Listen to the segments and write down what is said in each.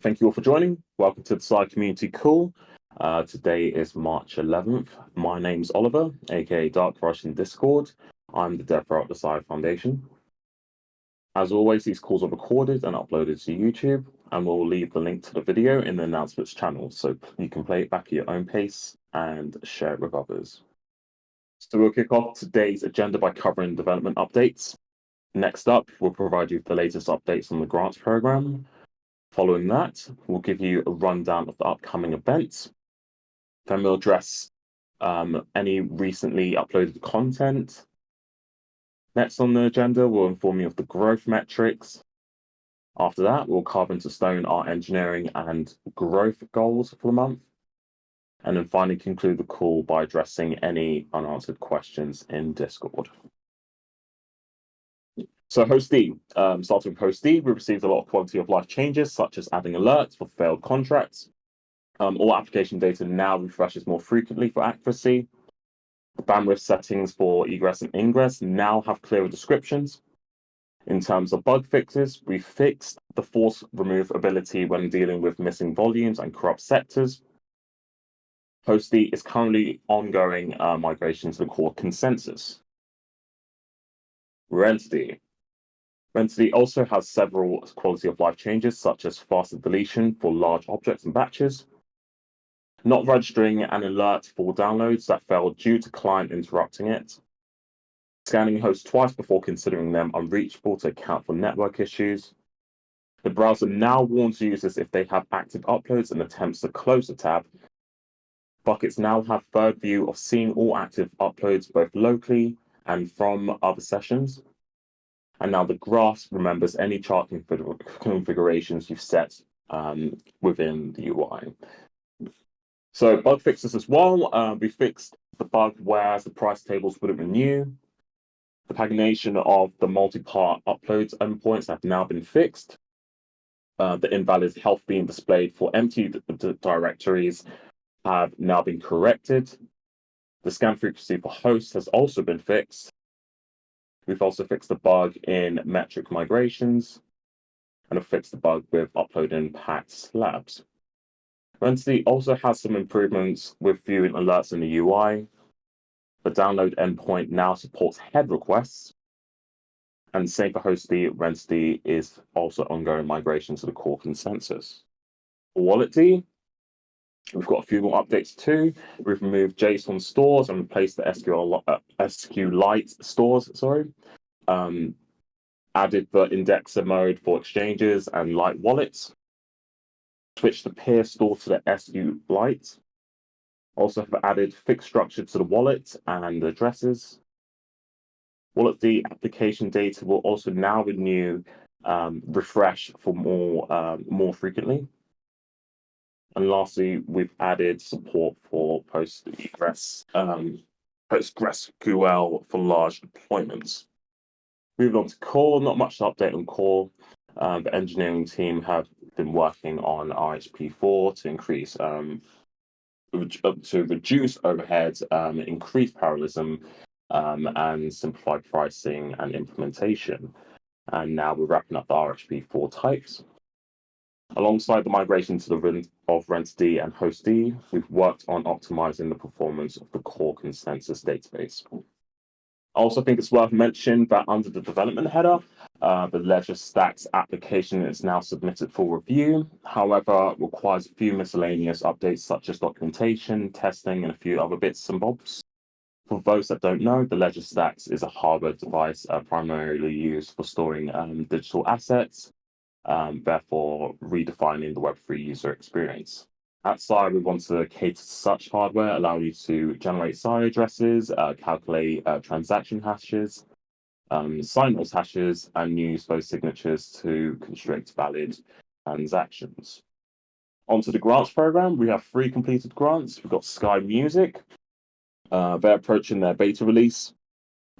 Thank you all for joining. Welcome to the Sia Community Call. Today is March 11th. My name's Oliver, aka Dark Russian Discord. I'm the dev at the Sia Foundation. As always, these calls are recorded and uploaded to YouTube, and we'll leave the link to the video in the announcements channel so you can play it back at your own pace and share it with others. So we'll kick off today's agenda by covering development updates. Next up, we'll provide you with the latest updates on the grants program. Following that, we'll give you a rundown of the upcoming events. Then we'll address any recently uploaded content. Next on the agenda, we'll inform you of the growth metrics. After that, we'll carve into stone our engineering and growth goals for the month. And then finally conclude the call by addressing any unanswered questions in Discord. So Hoste, starting with Hoste, we received a lot of quality of life changes, such as adding alerts for failed contracts. All application data now refreshes more frequently for accuracy. The bandwidth settings for egress and ingress now have clearer descriptions. In terms of bug fixes, we fixed the force remove ability when dealing with missing volumes and corrupt sectors. Hoste is currently ongoing migration to the core consensus. Rentity also has several quality of life changes, such as faster deletion for large objects and batches, not registering an alert for downloads that failed due to client interrupting it, scanning hosts twice before considering them unreachable to account for network issues. The browser now warns users if they have active uploads and attempts to close the tab. Buckets now have third view of seeing all active uploads both locally and from other sessions. And now the graph remembers any chart configurations you've set within the UI. So bug fixes as well. We fixed the bug where the price tables wouldn't renew. The pagination of the multi-part uploads endpoints have now been fixed. The invalid health being displayed for empty directories have now been corrected. The scan frequency for hosts has also been fixed. We've also fixed the bug in metric migrations and have fixed the bug with uploading packed slabs. Rentity also has some improvements with viewing alerts in the UI. The download endpoint now supports head requests. And same for Hoste, Rentity is also ongoing migration to the core consensus. For WalletD, we've got a few more updates too. We've removed JSON stores and replaced the SQLite stores, added the indexer mode for exchanges and light wallets. Switched the peer store to the SQLite. Also have added fixed structure to the wallet and addresses. WalletD application data will also now renew, refresh for more frequently. And lastly, we've added support for PostgreSQL for large deployments. Moving on to Core, not much to update on Core. The engineering team have been working on RHP4 to increase to reduce overheads, increase parallelism, and simplify pricing and implementation. And now we're wrapping up the RHP4 types. Alongside the migration to the of Rentity and Hoste, we've worked on optimizing the performance of the core consensus database. I also think it's worth mentioning that under the development header, the Ledger Stacks application is now submitted for review. However, it requires a few miscellaneous updates such as documentation, testing, and a few other bits and bobs. For those that don't know, the Ledger Stacks is a hardware device primarily used for storing digital assets, therefore redefining the Web3 user experience. At Sia, we want to cater to such hardware, allowing you to generate Sia addresses, calculate transaction hashes, sign those hashes, and use those signatures to construct valid transactions. Onto the grants program, we have 3 completed grants. We've got Sky Music. They're approaching their beta release.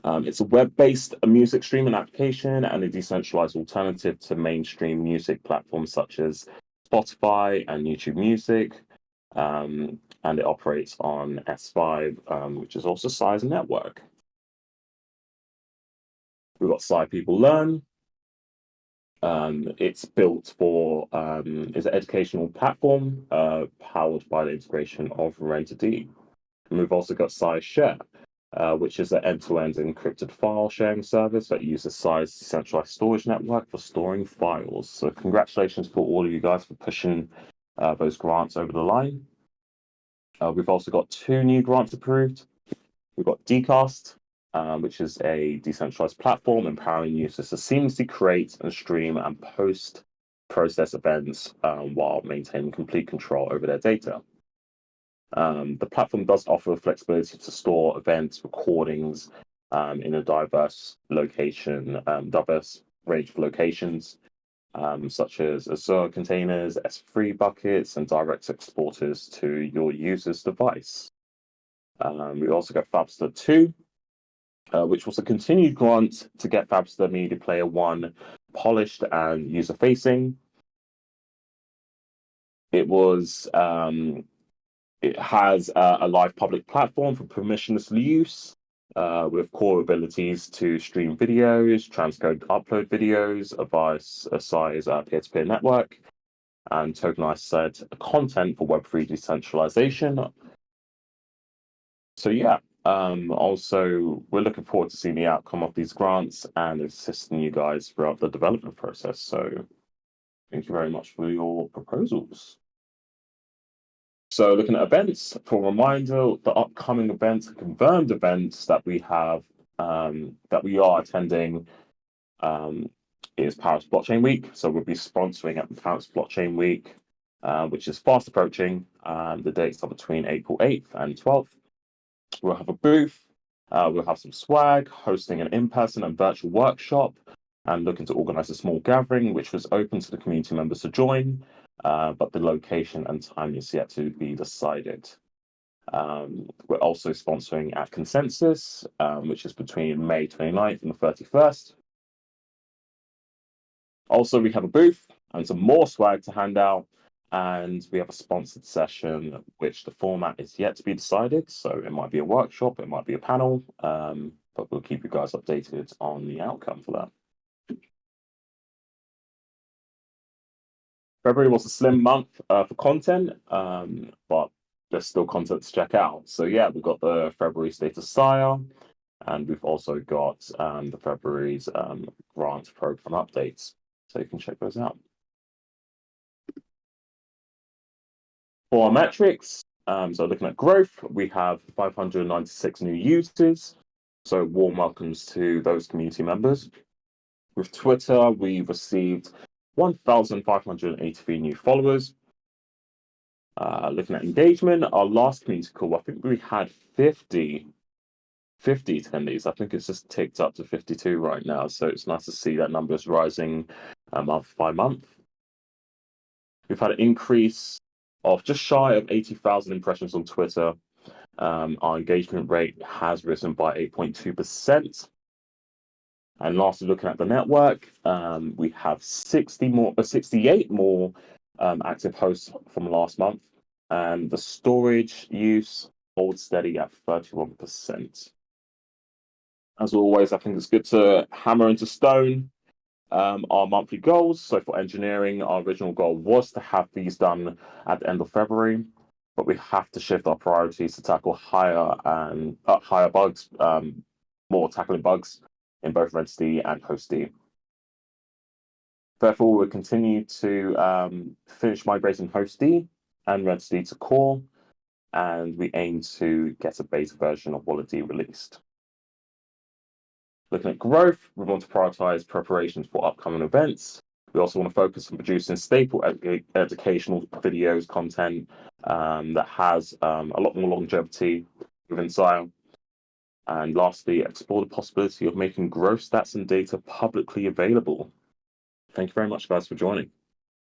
It's a web-based music streaming application and a decentralized alternative to mainstream music platforms such as Spotify and YouTube Music, and it operates on S5, which is also Sia's network. We've got Sia People Learn. It's built for is an educational platform powered by the integration of Rentity. And we've also got Sia Share, which is an end-to-end encrypted file sharing service that uses Sia's decentralized storage network for storing files. So congratulations for all of you guys for pushing those grants over the line. We've also got 2 new grants approved. We've got Dcast, which is a decentralized platform empowering users to seamlessly create and stream and post-process events while maintaining complete control over their data. The platform does offer flexibility to store events, recordings in a diverse range of locations, such as Azure containers, S3 buckets, and direct exporters to your user's device. We also got Fabster 2, which was a continued grant to get Fabster Media Player 1 polished and user-facing. It has a live public platform for permissionless use, with core abilities to stream videos, transcode upload videos via Sia's peer-to-peer network, and tokenize said content for Web3 decentralization. So yeah, also we're looking forward to seeing the outcome of these grants and assisting you guys throughout the development process. So thank you very much for your proposals. So looking at events, for a reminder, the upcoming events, confirmed events that we have, that we are attending, is Paris Blockchain Week. So we'll be sponsoring at the Paris Blockchain Week, which is fast approaching. The dates are between April 8th and 12th. We'll have a booth. We'll have some swag, hosting an in-person and virtual workshop, and looking to organize a small gathering, which was open to the community members to join, but the location and time is yet to be decided. We're also sponsoring at Consensus, which is between May 29th and the 31st. Also, we have a booth and some more swag to hand out, and we have a sponsored session, which the format is yet to be decided. So it might be a workshop, it might be a panel, but we'll keep you guys updated on the outcome for that. February was a slim month for content, but there's still content to check out. So yeah, we've got the February State of Sia, and we've also got the February's grant program updates. So you can check those out. For our metrics, so looking at growth, we have 596 new users. So warm welcomes to those community members. With Twitter, we received 1,583 new followers. Looking at engagement, our last community call, I think we had 50 attendees. I think it's just ticked up to 52 right now. So it's nice to see that number is rising month by month. We've had an increase of just shy of 80,000 impressions on Twitter. Our engagement rate has risen by 8.2%. And lastly, looking at the network, we have 68 more active hosts from last month, and the storage use holds steady at 31%. As always, I think it's good to hammer into stone our monthly goals. So for engineering, our original goal was to have these done at the end of February, but we have to shift our priorities to tackle higher bugs, more tackling bugs in both Rentity and Hoste. Therefore, we'll continue to finish migrating Hoste and Rentity to core, and we aim to get a beta version of Wallet D released. Looking at growth, we want to prioritize preparations for upcoming events. We also want to focus on producing staple educational videos, content that has a lot more longevity within Sia. And lastly, explore the possibility of making growth stats and data publicly available. Thank you very much, guys, for joining.